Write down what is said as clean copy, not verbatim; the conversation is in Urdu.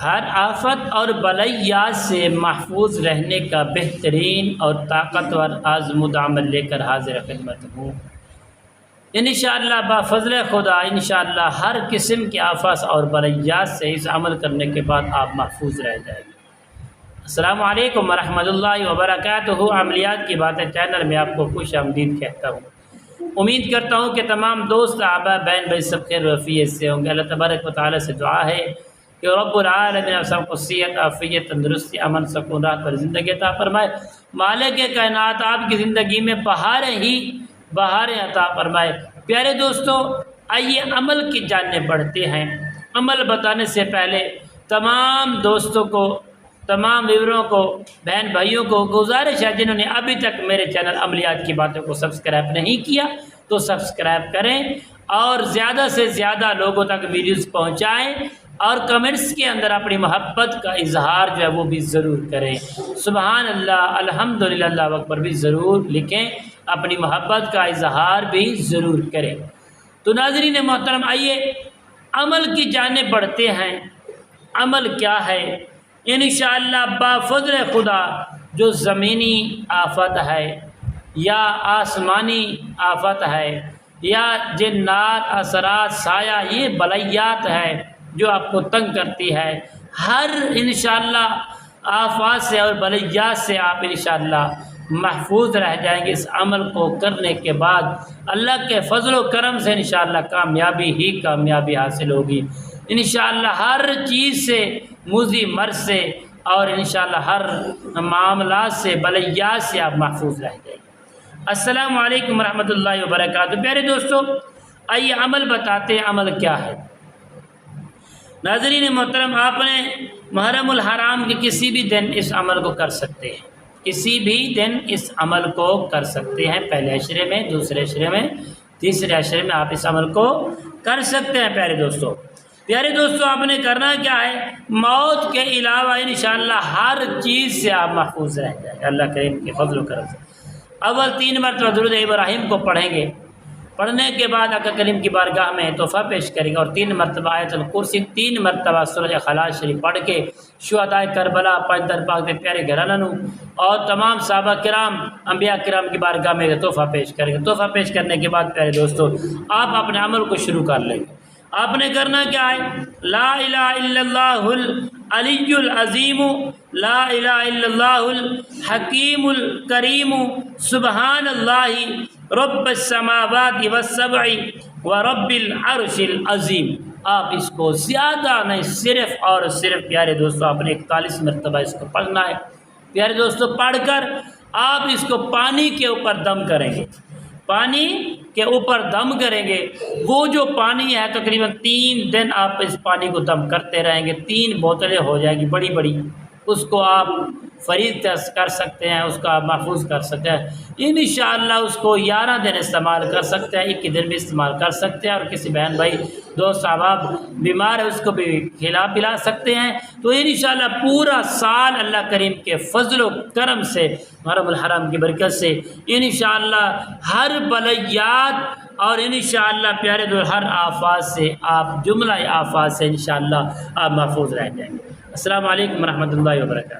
ہر آفت اور بلیات سے محفوظ رہنے کا بہترین اور طاقتور آزمود عمل لے کر حاضر خدمت ہوں۔ انشاءاللہ بفضل خدا انشاءاللہ ہر قسم کی آفات اور بلیات سے اس عمل کرنے کے بعد آپ محفوظ رہ جائیں گے۔ السلام علیکم ورحمۃ اللہ وبرکاتہ۔ عملیات کی باتیں چینل میں آپ کو خوش آمدید کہتا ہوں۔ امید کرتا ہوں کہ تمام دوست احباب بہن بھائی سب خیر و عافیت سے ہوں گے۔ اللہ تبارک و تعالیٰ سے دعا ہے کہ رب العالمین آپ سب کو صحت، عافیت، تندرستی، امن، سکون، راحت پر زندگی عطا فرمائے۔ مالک کائنات آپ کی زندگی میں بہاریں عطا فرمائے۔ پیارے دوستو، آئیے عمل کی جانب بڑھتے ہیں۔ عمل بتانے سے پہلے تمام دوستوں کو، تمام ویوروں کو، بہن بھائیوں کو گزارش ہے جنہوں نے ابھی تک میرے چینل عملیات کی باتوں کو سبسکرائب نہیں کیا تو سبسکرائب کریں اور زیادہ سے زیادہ لوگوں تک ویڈیوز پہنچائیں اور کمنٹس کے اندر اپنی محبت کا اظہار جو ہے وہ بھی ضرور کریں۔ سبحان اللہ، الحمدللہ، اللہ اکبر بھی ضرور لکھیں، اپنی محبت کا اظہار بھی ضرور کریں۔ تو ناظرین محترم، آئیے عمل کی جانب بڑھتے ہیں۔ عمل کیا ہے؟ انشاءاللہ بفضل خدا جو زمینی آفت ہے یا آسمانی آفت ہے یا جنات، اثرات، سایہ، یہ بلیات ہے جو آپ کو تنگ کرتی ہے، ہر انشاءاللہ آفات سے اور بلیات سے آپ انشاءاللہ محفوظ رہ جائیں گے۔ اس عمل کو کرنے کے بعد اللہ کے فضل و کرم سے انشاءاللہ کامیابی ہی کامیابی حاصل ہوگی۔ انشاءاللہ ہر چیز سے، موذی مرض سے اور انشاءاللہ ہر معاملات سے، بلیات سے آپ محفوظ رہ جائیں گے۔ السلام علیکم ورحمۃ اللہ وبرکاتہ۔ پیارے دوستو، آئیے عمل بتاتے ہیں۔ عمل کیا ہے؟ ناظرین محترم، آپ نے محرم الحرام کے کسی بھی دن اس عمل کو کر سکتے ہیں، کسی بھی دن اس عمل کو کر سکتے ہیں۔ پہلے عشرے میں، دوسرے عشرے میں، تیسرے عشرے میں آپ اس عمل کو کر سکتے ہیں۔ پیارے دوستو، آپ نے کرنا کیا ہے؟ موت کے علاوہ انشاءاللہ ہر چیز سے آپ محفوظ رہ جائیں گے اللہ کریم کے فضل و کرم سے۔ اول 3 مرتبہ درود ابراہیم کو پڑھیں گے، پڑھنے کے بعد آقا کریم کی بارگاہ میں تحفہ پیش کریں گے اور 3 مرتبہ آیت الکرسی، 3 مرتبہ سورہ اخلاص شریف پڑھ کے شہدائے کربلا، پنجتر پاک کے پیارے گھرانوں اور تمام صحابہ کرام، انبیاء کرام کی بارگاہ میں تحفہ پیش کریں گے۔ تحفہ پیش کرنے کے بعد پیارے دوستو، آپ اپنے عمل کو شروع کر لیں گے۔ آپ نے کرنا کیا ہے؟ لا الہ الا اللہ العلی العظیم، لا الہ الا اللہ الحکیم الکریم، سبحان اللہ رب السماوات والسبع ورب العرش العظیم۔ آپ اس کو زیادہ نہیں، صرف اور صرف پیارے دوستو آپ نے 41 مرتبہ اس کو پڑھنا ہے۔ پیارے دوستو، پڑھ کر آپ اس کو پانی کے اوپر دم کریں گے، پانی کے اوپر دم کریں گے۔ وہ جو پانی ہے تقریباً 3 دن آپ اس پانی کو دم کرتے رہیں گے، 3 بوتلیں ہو جائیں گی بڑی بڑی۔ اس کو آپ فریز کر سکتے ہیں، اس کو آپ محفوظ کر سکتے ہیں۔ انشاءاللہ اس کو 11 دن استعمال کر سکتے ہیں، 21 دن بھی استعمال کر سکتے ہیں، اور کسی بہن بھائی دوست احباب بیمار ہے اس کو بھی کھلا پلا سکتے ہیں۔ تو انشاءاللہ پورا سال اللہ کریم کے فضل و کرم سے، محرم الحرام کی برکت سے انشاءاللہ ہر بلیات اور انشاءاللہ پیارے دوست ہر آفات سے، آپ جملہ آفات سے انشاءاللہ آپ محفوظ رہ جائیں گے۔ السلام علیکم ورحمۃ اللہ وبرکاتہ۔